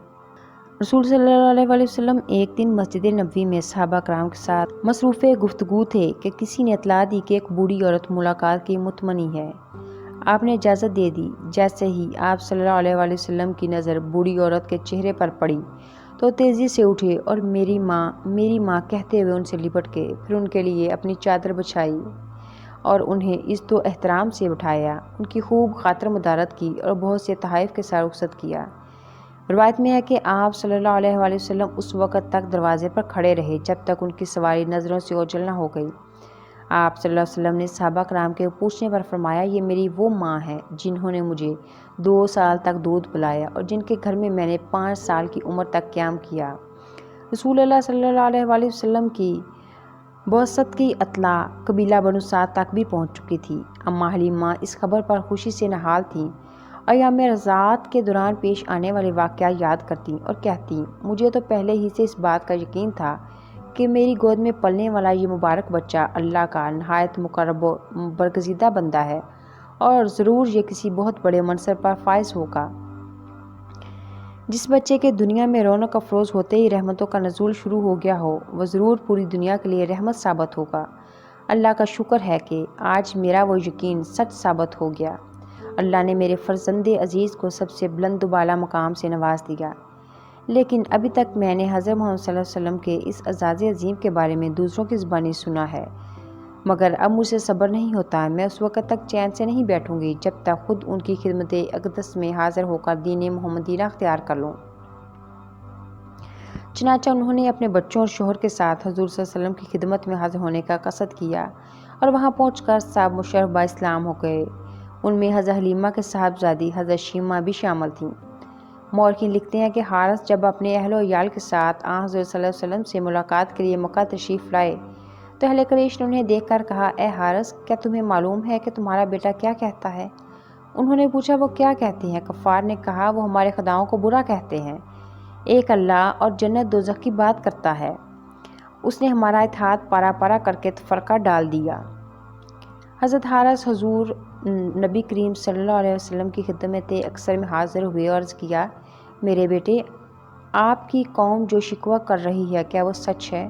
رسول صلی اللہ علیہ وسلم ایک دن مسجد نبوی میں صحابہ کرام کے ساتھ مصروف گفتگو تھے کہ کسی نے اطلاع دی کہ ایک بوڑھی عورت ملاقات کی متمنی ہے۔ آپ نے اجازت دے دی۔ جیسے ہی آپ صلی اللہ علیہ وسلم کی نظر بوڑھی عورت کے چہرے پر پڑی تو تیزی سے اٹھے اور میری ماں کہتے ہوئے ان سے لپٹ کے پھر ان کے لیے اپنی چادر بچھائی اور انہیں عزت و احترام سے بٹھایا، ان کی خوب خاطر مدارت کی اور بہت سے تحائف کے ساتھ رخصت کیا۔ روایت میں ہے کہ آپ صلی اللہ علیہ وسلم اس وقت تک دروازے پر کھڑے رہے جب تک ان کی سواری نظروں سے اوجھل نہ ہو گئی۔ آپ صلی اللہ علیہ وسلم نے صحابہ کرام کے پوچھنے پر فرمایا، یہ میری وہ ماں ہے جنہوں نے مجھے 2 سال تک دودھ پلایا اور جن کے گھر میں میں نے 5 سال کی عمر تک قیام کیا۔ رسول اللہ صلی اللہ علیہ وسلم کی بعثت کی اطلاع قبیلہ بنو سعد تک بھی پہنچ چکی تھی۔ اماں حلیمہ اس خبر پر خوشی سے نہال تھیں۔ ایام رضاعت کے دوران پیش آنے والے واقعات یاد کرتی اور کہتی، مجھے تو پہلے ہی سے اس بات کا یقین تھا کہ میری گود میں پلنے والا یہ مبارک بچہ اللہ کا نہایت مقرب و برگزیدہ بندہ ہے اور ضرور یہ کسی بہت بڑے منصب پر فائز ہوگا۔ جس بچے کے دنیا میں رونق افروز ہوتے ہی رحمتوں کا نزول شروع ہو گیا ہو، وہ ضرور پوری دنیا کے لیے رحمت ثابت ہوگا۔ اللہ کا شکر ہے کہ آج میرا وہ یقین سچ ثابت ہو گیا۔ اللہ نے میرے فرزند عزیز کو سب سے بلند و بالا مقام سے نواز دیا، لیکن ابھی تک میں نے حضرت محمد صلی اللہ علیہ وسلم کے اس اعزاز عظیم کے بارے میں دوسروں کی زبانی سنا ہے، مگر اب مجھ سے صبر نہیں ہوتا۔ میں اس وقت تک چین سے نہیں بیٹھوں گی جب تک خود ان کی خدمت اقدس میں حاضر ہو کر دین محمدیہ اختیار کر لوں۔ چنانچہ انہوں نے اپنے بچوں اور شوہر کے ساتھ حضور صلی اللہ علیہ وسلم کی خدمت میں حاضر ہونے کا قصد کیا اور وہاں پہنچ کر سب مشرف با اسلام ہو گئے۔ ان میں حضرت حلیمہ کے صاحبزادی حضرت شیمہ بھی شامل تھیں۔ مورخین لکھتے ہیں کہ حارث جب اپنے اہل و عیال کے ساتھ حضرت صلی اللہ علیہ وسلم سے ملاقات کے لیے مکہ تشریف لائے تو اہل قریش نے انہیں دیکھ کر کہا، اے حارث، کیا تمہیں معلوم ہے کہ تمہارا بیٹا کیا کہتا ہے؟ انہوں نے پوچھا، وہ کیا کہتے ہیں؟ کفار نے کہا، وہ ہمارے خداؤں کو برا کہتے ہیں، ایک اللہ اور جنت دوزخ کی بات کرتا ہے، اس نے ہمارا اتحاد پارا پارا کر کے فرقہ ڈال دیا۔ حضرت حارث حضور نبی کریم صلی اللہ علیہ وسلم کی خدمت اکثر میں حاضر ہوئے اور عرض کیا، میرے بیٹے، آپ کی قوم جو شکوہ کر رہی ہے کیا وہ سچ ہے؟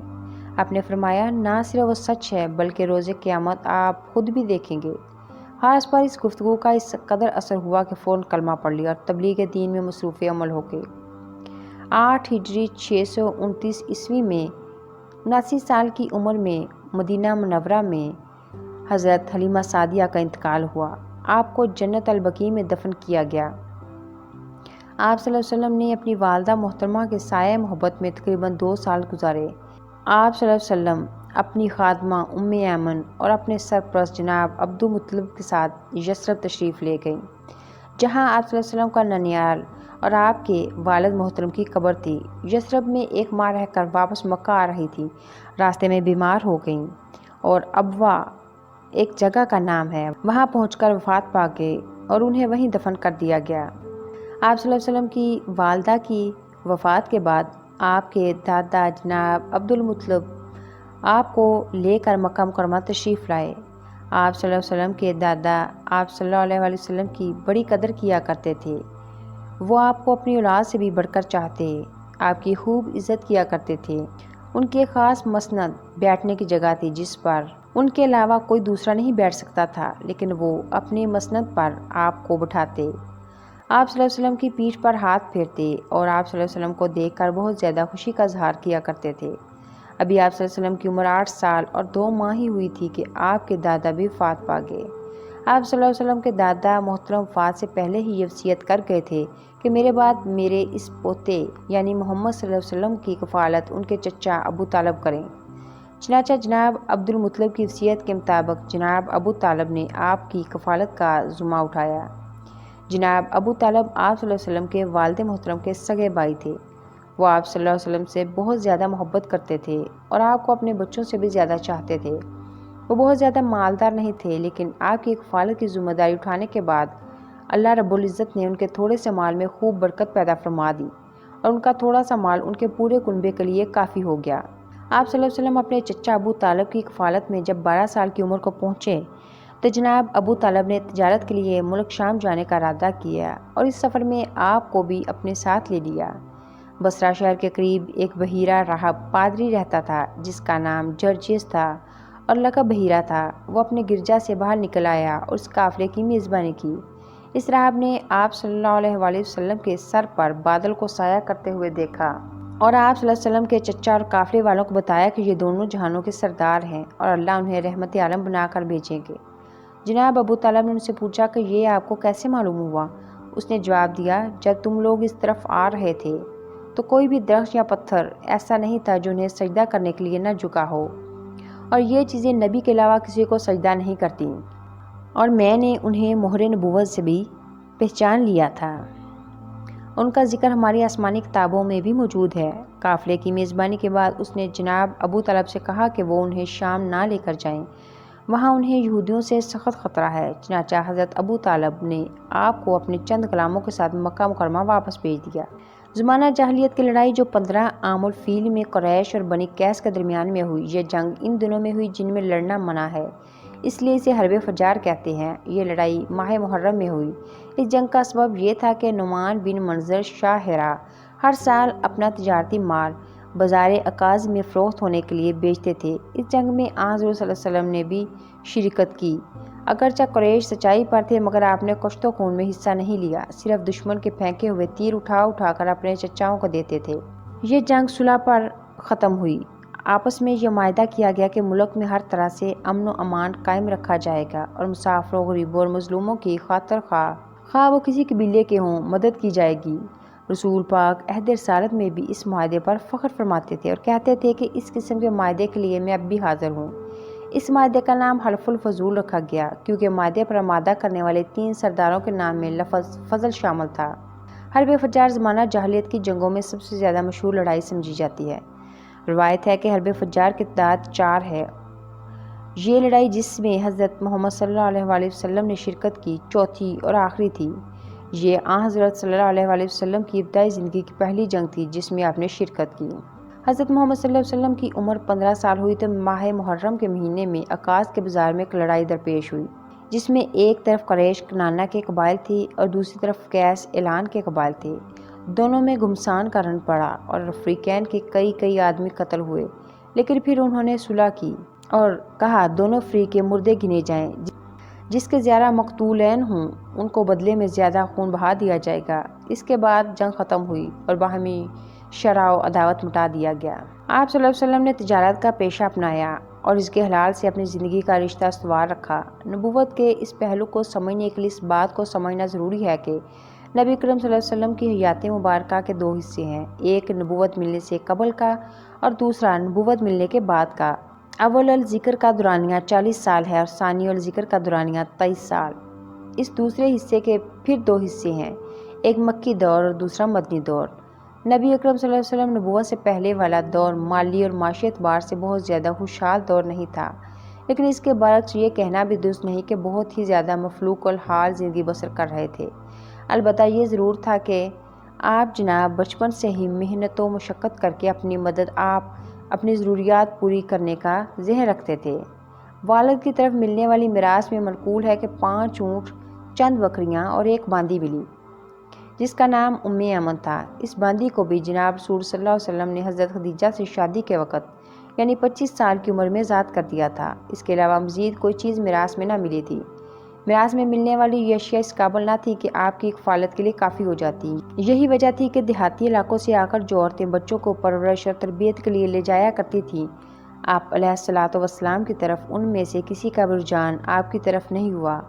آپ نے فرمایا، نہ صرف وہ سچ ہے بلکہ روز قیامت آپ خود بھی دیکھیں گے۔ حارث پر اس گفتگو کا اس قدر اثر ہوا کہ فوراً کلمہ پڑھ لیا اور تبلیغ دین میں مصروف عمل ہو گئے۔ 8 ہجری 629 عیسوی میں 79 سال کی عمر میں مدینہ منورہ میں حضرت حلیمہ سعدیہ کا انتقال ہوا۔ آپ کو جنت البقیع میں دفن کیا گیا۔ آپ صلی اللہ علیہ وسلم نے اپنی والدہ محترمہ کے سایہ محبت میں تقریباً 2 سال گزارے۔ آپ صلی اللہ علیہ وسلم اپنی خادمہ ام ایمن اور اپنے سرپرست جناب عبدالمطلب کے ساتھ یثرب تشریف لے گئیں، جہاں آپ صلی اللہ علیہ وسلم کا ننیال اور آپ کے والد محترم کی قبر تھی۔ یثرب میں 1 ماہ رہ کر واپس مکہ آ رہی تھی، راستے میں بیمار ہو گئیں اور ابوا ایک جگہ کا نام ہے، وہاں پہنچ کر وفات پا گئے اور انہیں وہیں دفن کر دیا گیا۔ آپ صلی اللہ علیہ وسلم کی والدہ کی وفات کے بعد آپ کے دادا جناب عبدالمطلب آپ کو لے کر مکہ مکرمہ تشریف لائے۔ آپ صلی اللہ علیہ وسلم کے دادا آپ صلی اللہ علیہ وسلم کی بڑی قدر کیا کرتے تھے، وہ آپ کو اپنی اولاد سے بھی بڑھ کر چاہتے، آپ کی خوب عزت کیا کرتے تھے۔ ان کے خاص مسند بیٹھنے کی جگہ تھی جس پر ان کے علاوہ کوئی دوسرا نہیں بیٹھ سکتا تھا، لیکن وہ اپنے مسند پر آپ کو بٹھاتے، آپ صلی اللہ علیہ وسلم کی پیٹھ پر ہاتھ پھیرتے اور آپ صلی اللہ علیہ وسلم کو دیکھ کر بہت زیادہ خوشی کا اظہار کیا کرتے تھے۔ ابھی آپ صلی اللہ علیہ وسلم کی عمر 8 سال اور 2 ماہ ہی ہوئی تھی کہ آپ کے دادا بھی وفات پا گئے۔ آپ صلی اللہ علیہ وسلم کے دادا محترم وفات سے پہلے ہی یہ وصیت کر گئے تھے کہ میرے بعد میرے اس پوتے یعنی محمد صلی اللہ علیہ وسلم کی کفالت ان کے چچا ابو طالب کریں۔ چنانچہ جناب عبدالمطلب کی وصیت کے مطابق جناب ابو طالب نے آپ کی کفالت کا ذمہ اٹھایا۔ جناب ابو طالب آپ صلی اللہ علیہ وسلم کے والد محترم کے سگے بھائی تھے۔ وہ آپ صلی اللہ علیہ وسلم سے بہت زیادہ محبت کرتے تھے اور آپ کو اپنے بچوں سے بھی زیادہ چاہتے تھے۔ وہ بہت زیادہ مالدار نہیں تھے، لیکن آپ کی کفالت کی ذمہ داری اٹھانے کے بعد اللہ رب العزت نے ان کے تھوڑے سے مال میں خوب برکت پیدا فرما دی اور ان کا تھوڑا سا مال ان کے پورے کنبے کے لیے کافی ہو گیا۔ آپ صلی اللہ علیہ وسلم اپنے چچا ابو طالب کی کفالت میں جب 12 سال کی عمر کو پہنچے تو جناب ابو طالب نے تجارت کے لیے ملک شام جانے کا ارادہ کیا اور اس سفر میں آپ کو بھی اپنے ساتھ لے لیا۔ بصرہ شہر کے قریب ایک بحیرہ راہب پادری رہتا تھا جس کا نام جرجس تھا اور لقب بحیرہ تھا۔ وہ اپنے گرجا سے باہر نکل آیا اور اس قافلے کی میزبانی کی۔ اس راہب نے آپ صلی اللہ علیہ وآلہ وسلم کے سر پر بادل کو سایہ کرتے ہوئے دیکھا اور آپ صلی اللہ علیہ وسلم کے چچا اور قافلے والوں کو بتایا کہ یہ دونوں جہانوں کے سردار ہیں اور اللہ انہیں رحمت عالم بنا کر بھیجیں گے۔ جناب ابو طالب نے ان سے پوچھا کہ یہ آپ کو کیسے معلوم ہوا؟ اس نے جواب دیا، جب تم لوگ اس طرف آ رہے تھے تو کوئی بھی درخت یا پتھر ایسا نہیں تھا جو انہیں سجدہ کرنے کے لیے نہ جھکا ہو، اور یہ چیزیں نبی کے علاوہ کسی کو سجدہ نہیں کرتی، اور میں نے انہیں مہر نبوت سے بھی پہچان لیا تھا۔ ان کا ذکر ہماری آسمانی کتابوں میں بھی موجود ہے۔ قافلے کی میزبانی کے بعد اس نے جناب ابو طالب سے کہا کہ وہ انہیں شام نہ لے کر جائیں، وہاں انہیں یہودیوں سے سخت خطرہ ہے۔ چنانچہ حضرت ابو طالب نے آپ کو اپنے چند غلاموں کے ساتھ مکہ مکرمہ واپس بھیج دیا۔ زمانہ جاہلیت کی لڑائی جو 15 عام الفیل میں قریش اور بنی قیس کے درمیان میں ہوئی، یہ جنگ ان دنوں میں ہوئی جن میں لڑنا منع ہے، اس لیے اسے حرب فجار کہتے ہیں۔ یہ لڑائی ماہ محرم میں ہوئی۔ اس جنگ کا سبب یہ تھا کہ نعمان بن منظر شاہ ہرا ہر سال اپنا تجارتی مال بازار عکاظ میں فروخت ہونے کے لیے بیچتے تھے۔ اس جنگ میں آن حضور صلی اللہ علیہ وسلم نے بھی شرکت کی۔ اگرچہ قریش سچائی پر تھے مگر آپ نے کشت و خون میں حصہ نہیں لیا، صرف دشمن کے پھینکے ہوئے تیر اٹھا اٹھا کر اپنے چچاؤں کو دیتے تھے۔ یہ جنگ صلح پر ختم ہوئی۔ آپس میں یہ معاہدہ کیا گیا کہ ملک میں ہر طرح سے امن و امان قائم رکھا جائے گا اور مسافروں، غریبوں اور مظلوموں کی خاطر خواہ وہ کسی قبیلے کے ہوں مدد کی جائے گی۔ رسول پاک عہد رسالت میں بھی اس معاہدے پر فخر فرماتے تھے اور کہتے تھے کہ اس قسم کے معاہدے کے لیے میں اب بھی حاضر ہوں۔ اس معاہدے کا نام حلف الفضول رکھا گیا کیونکہ معاہدے پر آمادہ کرنے والے 3 سرداروں کے نام میں لفظ فضل شامل تھا۔ حرب فجار زمانہ جاہلیت کی جنگوں میں سب سے زیادہ مشہور لڑائی سمجھی جاتی ہے۔ روایت ہے کہ حرب فجار کی تعداد 4 ہے۔ یہ لڑائی جس میں حضرت محمد صلی اللہ علیہ وآلہ وسلم نے شرکت کی، چوتھی اور آخری تھی۔ یہ آن حضرت صلی اللہ علیہ وآلہ وسلم کی ابتدائی زندگی کی پہلی جنگ تھی جس میں آپ نے شرکت کی۔ حضرت محمد صلی اللہ علیہ وسلم کی عمر 15 سال ہوئی تو ماہ محرم کے مہینے میں عکاظ کے بازار میں ایک لڑائی درپیش ہوئی جس میں ایک طرف قریش کنانہ کے قبائل تھی اور دوسری طرف قیس اعلان کے قبائل تھے۔ دونوں میں گھمسان کا رن پڑا اور فریقین کے کئی آدمی قتل ہوئے، لیکن پھر انہوں نے صلح کی اور کہا دونوں فریق کے مردے گنے جائیں، جس کے زیادہ مقتولین ہوں ان کو بدلے میں زیادہ خون بہا دیا جائے گا۔ اس کے بعد جنگ ختم ہوئی اور باہمی شرع و عداوت مٹا دیا گیا۔ آپ صلی اللہ علیہ وسلم نے تجارت کا پیشہ اپنایا اور اس کے حلال سے اپنی زندگی کا رشتہ استوار رکھا۔ نبوت کے اس پہلو کو سمجھنے کے لیے اس بات کو سمجھنا ضروری ہے کہ نبی کریم صلی اللہ علیہ وسلم کی حیات مبارکہ کے 2 حصے ہیں، ایک نبوت ملنے سے قبل کا اور دوسرا نبوت ملنے کے بعد کا۔ اول الذکر کا دورانیہ 40 سال ہے اور ثانی الذکر کا دورانیہ 23 سال۔ اس دوسرے حصے کے پھر 2 حصے ہیں، ایک مکی دور اور دوسرا مدنی دور۔ نبی اکرم صلی اللہ علیہ وسلم نبوت سے پہلے والا دور مالی اور معاشی اعتبار سے بہت زیادہ خوشحال دور نہیں تھا، لیکن اس کے برعکس یہ کہنا بھی درست نہیں کہ بہت ہی زیادہ مفلوق الحال زندگی بسر کر رہے تھے۔ البتہ یہ ضرور تھا کہ آپ جناب بچپن سے ہی محنت و مشقت کر کے اپنی مدد آپ اپنی ضروریات پوری کرنے کا ذہن رکھتے تھے۔ والد کی طرف ملنے والی میراث میں منقول ہے کہ 5 اونٹ، چند بکریاں اور ایک باندی ملی جس کا نام ام ایمن تھا۔ اس باندی کو بھی جناب رسول صلی اللہ علیہ وسلم نے حضرت خدیجہ سے شادی کے وقت یعنی 25 سال کی عمر میں ذات کر دیا تھا۔ اس کے علاوہ مزید کوئی چیز میراث میں نہ ملی تھی۔ میراث میں ملنے والی یہ اشیاء اس قابل نہ تھی کہ آپ کی کفالت کے لیے کافی ہو جاتی۔ یہی وجہ تھی کہ دیہاتی علاقوں سے آ کر جو عورتیں بچوں کو پرورش اور تربیت کے لیے لے جایا کرتی تھیں، آپ علیہ الصلوۃ والسلام کی طرف ان میں سے کسی کا بھی رجحان آپ کی طرف نہیں ہوا،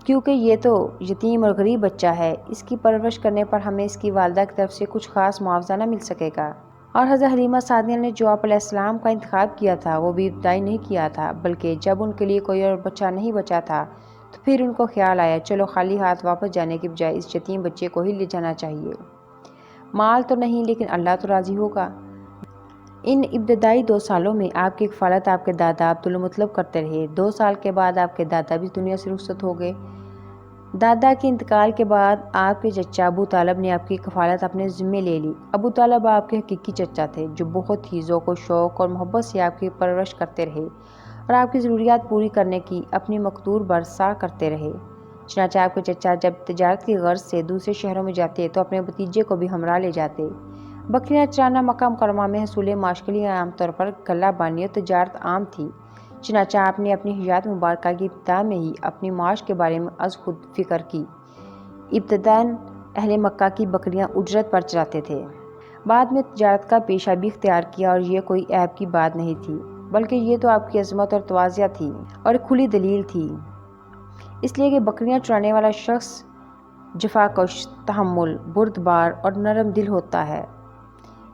کیونکہ یہ تو یتیم اور غریب بچہ ہے، اس کی پرورش کرنے پر ہمیں اس کی والدہ کی طرف سے کچھ خاص معاوضہ نہ مل سکے گا۔ اور حضرت حلیمہ سعدیہ نے جو آپ علیہ السلام کا انتخاب کیا تھا وہ بھی ابتدائی نہیں کیا تھا، بلکہ جب ان کے لیے کوئی اور بچہ نہیں بچا تھا تو پھر ان کو خیال آیا چلو خالی ہاتھ واپس جانے کے بجائے اس یتیم بچے کو ہی لے جانا چاہیے۔ مال تو نہیں لیکن اللہ تو راضی ہوگا۔ ان ابتدائی 2 سالوں میں آپ کی کفالت آپ کے دادا عبدالمطلب کرتے رہے۔ 2 سال کے بعد آپ کے دادا بھی دنیا سے رخصت ہو گئے۔ دادا کے انتقال کے بعد آپ کے چچا ابو طالب نے آپ کی کفالت اپنے ذمے لے لی۔ ابو طالب آپ کے حقیقی چچا تھے جو بہت ہی ذوق و شوق اور محبت سے آپ کی پرورش کرتے رہے اور آپ کی ضروریات پوری کرنے کی اپنی مقدور برسا کرتے رہے۔ چنانچہ آپ کے چچا جب تجارت کی غرض سے دوسرے شہروں میں جاتے تو اپنے بھتیجے کو بھی ہمراہ لے جاتے۔ بکریاں چرانا مکہ مکرمہ میں حصول معاش کے لیے عام طور پر غلہ بانی اور تجارت عام تھی۔ چنانچہ آپ نے اپنی حیات مبارکہ کی ابتدا میں ہی اپنی معاش کے بارے میں از خود فکر کی۔ ابتداً اہل مکہ کی بکریاں اجرت پر چراتے تھے، بعد میں تجارت کا پیشہ بھی اختیار کیا، اور یہ کوئی عیب کی بات نہیں تھی بلکہ یہ تو آپ کی عظمت اور تواضع تھی اور ایک کھلی دلیل تھی، اس لیے کہ بکریاں چرانے والا شخص جفاکش، تحمل، بردبار اور نرم دل ہوتا ہے،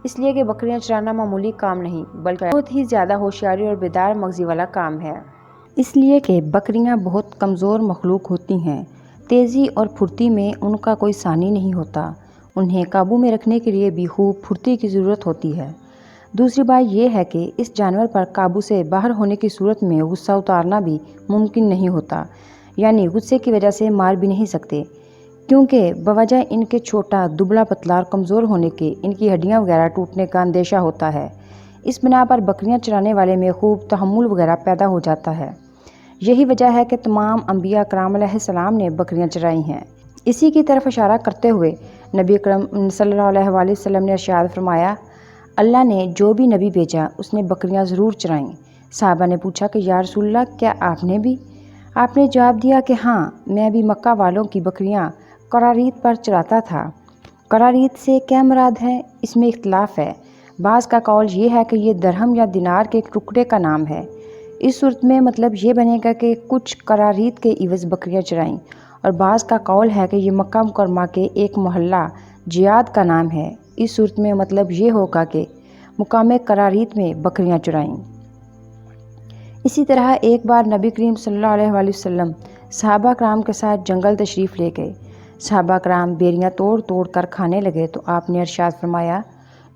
اس لیے کہ بکریاں چرانا معمولی کام نہیں بلکہ بہت ہی زیادہ ہوشیاری اور بیدار مغزی والا کام ہے۔ اس لیے کہ بکریاں بہت کمزور مخلوق ہوتی ہیں، تیزی اور پھرتی میں ان کا کوئی ثانی نہیں ہوتا، انہیں قابو میں رکھنے کے لیے بھی خوب پھرتی کی ضرورت ہوتی ہے۔ دوسری بات یہ ہے کہ اس جانور پر قابو سے باہر ہونے کی صورت میں غصہ اتارنا بھی ممکن نہیں ہوتا، یعنی غصے کی وجہ سے مار بھی نہیں سکتے، کیونکہ بوجہ ان کے چھوٹا، دبلا پتلا اور کمزور ہونے کے ان کی ہڈیاں وغیرہ ٹوٹنے کا اندیشہ ہوتا ہے۔ اس بنا پر بکریاں چرانے والے میں خوب تحمل وغیرہ پیدا ہو جاتا ہے۔ یہی وجہ ہے کہ تمام انبیاء اکرام علیہ السلام نے بکریاں چرائی ہیں۔ اسی کی طرف اشارہ کرتے ہوئے نبی اکرم صلی اللہ علیہ وآلہ وسلم نے ارشاد فرمایا، اللہ نے جو بھی نبی بھیجا اس نے بکریاں ضرور چرائیں۔ صحابہ نے پوچھا کہ یا رسول اللہ، کیا آپ نے بھی؟ آپ نے جواب دیا کہ ہاں، میں بھی مکہ والوں کی بکریاں قراریت پر چراتا تھا۔ قراریت سے کیا مراد ہے؟ اس میں اختلاف ہے۔ بعض کا قول یہ ہے کہ یہ درہم یا دینار کے ایک ٹکڑے کا نام ہے۔ اس صورت میں مطلب یہ بنے گا کہ کچھ قراریت کے عوض بکریاں چرائیں، اور بعض کا قول ہے کہ یہ مکہ مکرمہ کے ایک محلہ جیاد کا نام ہے۔ اس صورت میں مطلب یہ ہوگا کہ مقام قراریت میں بکریاں چرائیں۔ اسی طرح ایک بار نبی کریم صلی اللہ علیہ وآلہ وسلم صحابہ کرام کے ساتھ جنگل تشریف لے گئے۔ صحابہ کرام بیریاں توڑ توڑ کر کھانے لگے تو آپ نے ارشاد فرمایا،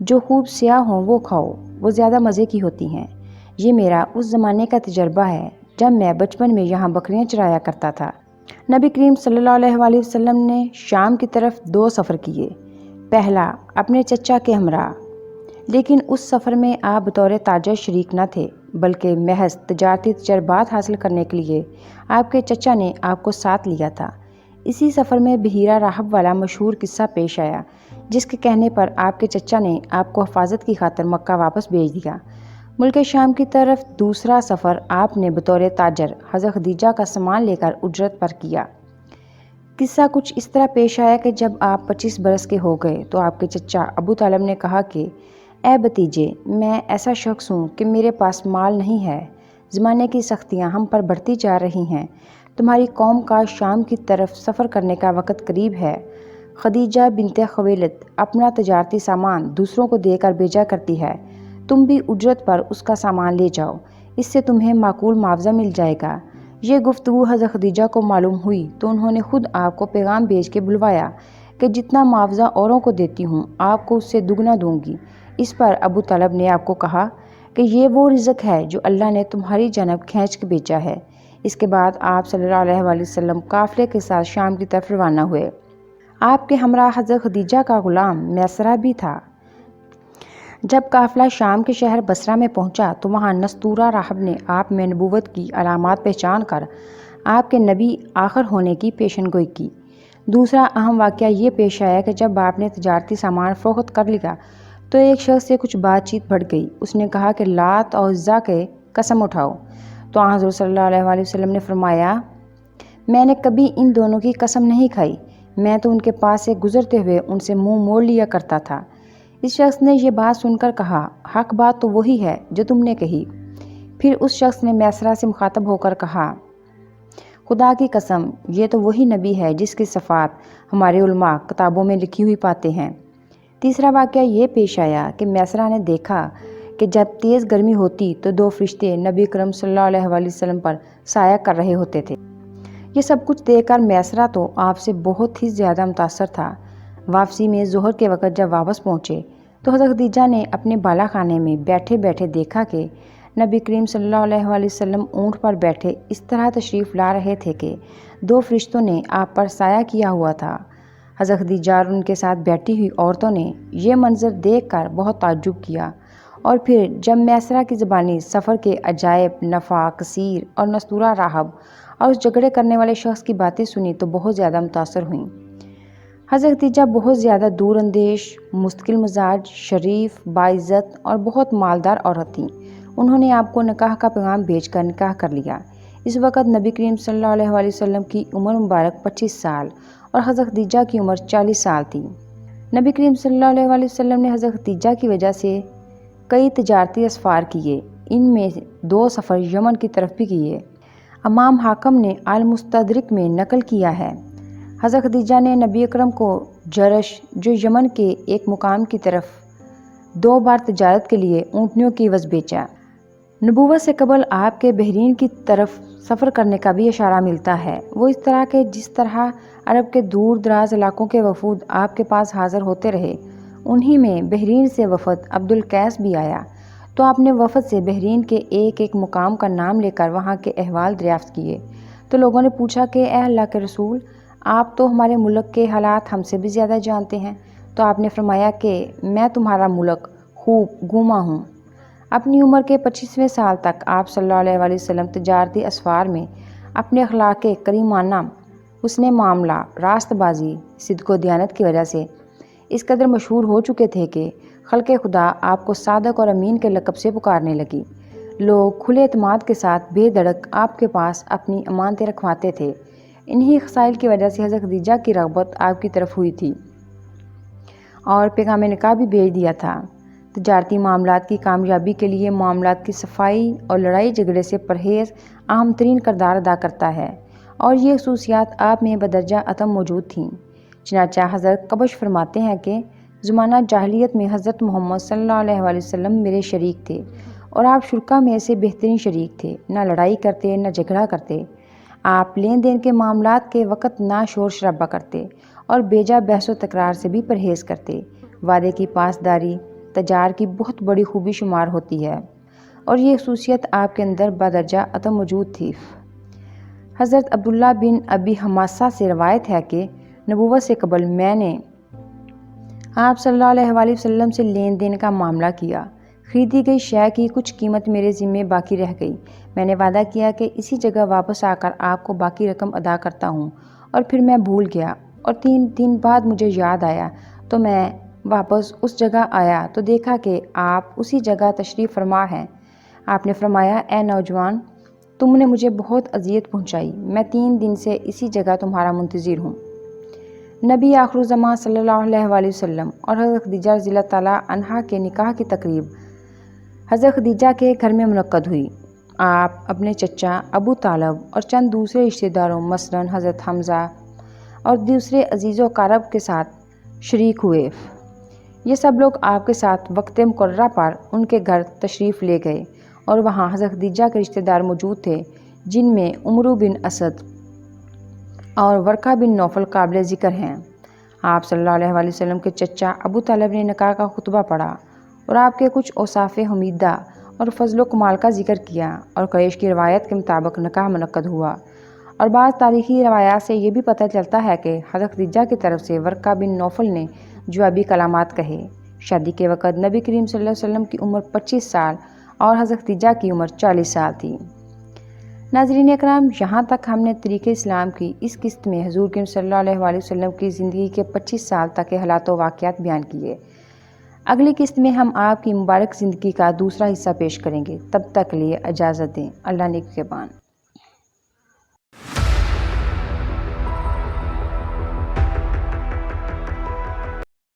جو خوب سیاہ ہوں وہ کھاؤ، وہ زیادہ مزے کی ہوتی ہیں۔ یہ میرا اس زمانے کا تجربہ ہے جب میں بچپن میں یہاں بکریاں چرایا کرتا تھا۔ نبی کریم صلی اللہ علیہ وآلہ وسلم نے شام کی طرف 2 سفر کیے۔ پہلا اپنے چچا کے ہمراہ، لیکن اس سفر میں آپ بطور تاجر شریک نہ تھے بلکہ محض تجارتی تجربات حاصل کرنے کے لیے آپ کے چچا نے آپ کو ساتھ لیا تھا۔ اسی سفر میں بحیرہ راہب والا مشہور قصہ پیش آیا، جس کے کہنے پر آپ کے چچا نے آپ کو حفاظت کی خاطر مکہ واپس بھیج دیا۔ ملک شام کی طرف دوسرا سفر آپ نے بطور تاجر حضرت خدیجہ کا سامان لے کر اجرت پر کیا۔ قصہ کچھ اس طرح پیش آیا کہ جب آپ 25 برس کے ہو گئے تو آپ کے چچا ابو طالب نے کہا کہ اے بھتیجے، میں ایسا شخص ہوں کہ میرے پاس مال نہیں ہے، زمانے کی سختیاں ہم پر بڑھتی جا رہی ہیں، تمہاری قوم کا شام کی طرف سفر کرنے کا وقت قریب ہے۔ خدیجہ بنت خویلد اپنا تجارتی سامان دوسروں کو دے کر بھیجا کرتی ہے، تم بھی اجرت پر اس کا سامان لے جاؤ، اس سے تمہیں معقول معاوضہ مل جائے گا۔ یہ گفتگو حضرت خدیجہ کو معلوم ہوئی تو انہوں نے خود آپ کو پیغام بھیج کے بلوایا کہ جتنا معاوضہ اوروں کو دیتی ہوں آپ کو اس سے دگنا دوں گی۔ اس پر ابو طالب نے آپ کو کہا کہ یہ وہ رزق ہے جو اللہ نے تمہاری جانب کھینچ کے بھیجا ہے۔ اس کے بعد آپ صلی اللہ علیہ وآلہ وسلم قافلے کے ساتھ شام کی طرف روانہ ہوئے۔ آپ کے ہمراہ حضرت خدیجہ کا غلام میسرہ بھی تھا۔ جب قافلہ شام کے شہر بصرہ میں پہنچا تو وہاں نستورہ راہب نے آپ میں نبوت کی علامات پہچان کر آپ کے نبی آخر ہونے کی پیشن گوئی کی۔ دوسرا اہم واقعہ یہ پیش آیا کہ جب آپ نے تجارتی سامان فروخت کر لیا تو ایک شخص سے کچھ بات چیت بڑھ گئی۔ اس نے کہا کہ لات اور عزا کے قسم اٹھاؤ، تو حضرت صلی اللہ علیہ وآلہ وسلم نے فرمایا، میں نے کبھی ان دونوں کی قسم نہیں کھائی، میں تو ان کے پاس سے گزرتے ہوئے ان سے منہ موڑ لیا کرتا تھا۔ اس شخص نے یہ بات سن کر کہا، حق بات تو وہی ہے جو تم نے کہی۔ پھر اس شخص نے میسرہ سے مخاطب ہو کر کہا، خدا کی قسم، یہ تو وہی نبی ہے جس کی صفات ہمارے علماء کتابوں میں لکھی ہوئی پاتے ہیں۔ تیسرا واقعہ یہ پیش آیا کہ میسرہ نے دیکھا کہ جب تیز گرمی ہوتی تو 2 فرشتے نبی کرم صلی اللہ علیہ وآلہ وسلم پر سایہ کر رہے ہوتے تھے۔ یہ سب کچھ دیکھ کر میسرہ تو آپ سے بہت ہی زیادہ متاثر تھا۔ واپسی میں ظہر کے وقت جب واپس پہنچے تو حضرت خدیجہ نے اپنے بالا خانے میں بیٹھے بیٹھے دیکھا کہ نبی کریم صلی اللہ علیہ وسلم اونٹ پر بیٹھے اس طرح تشریف لا رہے تھے کہ 2 فرشتوں نے آپ پر سایہ کیا ہوا تھا۔ حضرت خدیجہ اور ان کے ساتھ بیٹھی ہوئی عورتوں نے یہ منظر دیکھ کر بہت تعجب کیا، اور پھر جب میسرہ کی زبانی سفر کے عجائب، نفع کثیر اور نستورہ راہب اور اس جھگڑے کرنے والے شخص کی باتیں سنی تو بہت زیادہ متاثر ہوئیں۔ حضرت خدیجہ بہت زیادہ دور اندیش، مستقل مزاج، شریف، باعزت اور بہت مالدار عورت تھیں۔ انہوں نے آپ کو نکاح کا پیغام بھیج کر نکاح کر لیا۔ اس وقت نبی کریم صلی اللہ علیہ وسلم کی عمر مبارک 25 سال اور حضرت خدیجہ کی عمر 40 سال تھی۔ نبی کریم صلی اللہ علیہ وسلم نے حضرت خدیجہ کی وجہ سے کئی تجارتی اسفار کیے، ان میں 2 سفر یمن کی طرف بھی کیے۔ امام حاکم نے المستدرک میں نقل کیا ہے، حضرت خدیجہ نے نبی اکرم کو جرش جو یمن کے ایک مقام کی طرف 2 بار تجارت کے لیے اونٹنیوں کی عوض بیچا۔ نبوت سے قبل آپ کے بحرین کی طرف سفر کرنے کا بھی اشارہ ملتا ہے، وہ اس طرح کہ جس طرح عرب کے دور دراز علاقوں کے وفود آپ کے پاس حاضر ہوتے رہے، انہی میں بحرین سے وفد عبد القیس بھی آیا، تو آپ نے وفد سے بحرین کے ایک ایک مقام کا نام لے کر وہاں کے احوال دریافت کیے۔ تو لوگوں نے پوچھا کہ اے اللہ کے رسول، آپ تو ہمارے ملک کے حالات ہم سے بھی زیادہ جانتے ہیں۔ تو آپ نے فرمایا کہ میں تمہارا ملک خوب گھوما ہوں۔ اپنی عمر کے 25ویں سال تک آپ صلی اللہ علیہ وسلم تجارتی اسفار میں اپنے اخلاق کریمانہ، حسن معاملہ، راست بازی، صدق و دیانت کی وجہ سے اس قدر مشہور ہو چکے تھے کہ خلق خدا آپ کو صادق اور امین کے لقب سے پکارنے لگی۔ لوگ کھلے اعتماد کے ساتھ بے دھڑک آپ کے پاس اپنی امانتیں رکھواتے تھے۔ انہی خصائل کی وجہ سے حضرت خدیجہ کی رغبت آپ کی طرف ہوئی تھی اور پیغام نکاح بھی بھیج دیا تھا۔ تجارتی معاملات کی کامیابی کے لیے معاملات کی صفائی اور لڑائی جھگڑے سے پرہیز اہم ترین کردار ادا کرتا ہے، اور یہ خصوصیات آپ میں بدرجہ عدم موجود تھیں۔ چنانچہ حضرت قبش فرماتے ہیں کہ زمانہ جاہلیت میں حضرت محمد صلی اللہ علیہ وسلم میرے شریک تھے، اور آپ شرکا میں سے بہترین شریک تھے، نہ لڑائی کرتے نہ جھگڑا کرتے۔ آپ لین دین کے معاملات کے وقت نہ شور شرابہ کرتے اور بیجا بحث و تکرار سے بھی پرہیز کرتے۔ وعدے کی پاسداری تجار کی بہت بڑی خوبی شمار ہوتی ہے، اور یہ خصوصیت آپ کے اندر بدرجہ عدم موجود تھی۔ حضرت عبداللہ بن ابی حماسہ سے روایت ہے کہ نبوت سے قبل میں نے آپ صلی اللہ علیہ وسلم سے لین دین کا معاملہ کیا۔ خریدی گئی شے کی کچھ قیمت میرے ذمے باقی رہ گئی۔ میں نے وعدہ کیا کہ اسی جگہ واپس آ کر آپ کو باقی رقم ادا کرتا ہوں، اور پھر میں بھول گیا، اور 3 دن بعد مجھے یاد آیا تو میں واپس اس جگہ آیا تو دیکھا کہ آپ اسی جگہ تشریف فرما ہیں۔ آپ نے فرمایا، اے نوجوان، تم نے مجھے بہت اذیت پہنچائی، میں 3 دن سے اسی جگہ تمہارا منتظر ہوں۔ نبی آخر الزمان صلی اللہ علیہ وسلم اور حضرت خدیجہ رضی اللہ تعالیٰ عنہا کے نکاح کی تقریب حضرت خدیجہ کے گھر میں منعقد ہوئی۔ آپ اپنے چچا ابو طالب اور چند دوسرے رشتہ داروں مثلاً حضرت حمزہ اور دوسرے عزیز و اقارب کے ساتھ شریک ہوئے۔ یہ سب لوگ آپ کے ساتھ وقت مقررہ پر ان کے گھر تشریف لے گئے، اور وہاں حضرت خدیجہ کے رشتہ دار موجود تھے، جن میں عمرو بن اسد اور ورقہ بن نوفل قابل ذکر ہیں۔ آپ صلی اللہ علیہ وسلم کے چچا ابو طالب نے نکاح کا خطبہ پڑھا اور آپ کے کچھ اوصاف حمیدہ اور فضل و کمال کا ذکر کیا، اور قریش کی روایت کے مطابق نکاح منعقد ہوا۔ اور بعض تاریخی روایات سے یہ بھی پتہ چلتا ہے کہ حضرت خدیجہ کی طرف سے ورقہ بن نوفل نے جوابی کلمات کہے۔ شادی کے وقت نبی کریم صلی اللہ علیہ وسلم کی عمر 25 سال اور حضرت خدیجہ کی عمر 40 سال تھی۔ ناظرین اکرام، یہاں تک ہم نے طریق اسلام کی اس قسط میں حضور کریم صلی اللہ علیہ وسلم کی زندگی کے 25 سال تک کے حالات و واقعات بیان کیے۔ اگلی قسط میں ہم آپ کی مبارک زندگی کا دوسرا حصہ پیش کریں گے۔ تب تک کے لیے اجازت دیں۔ اللہ نگہبان۔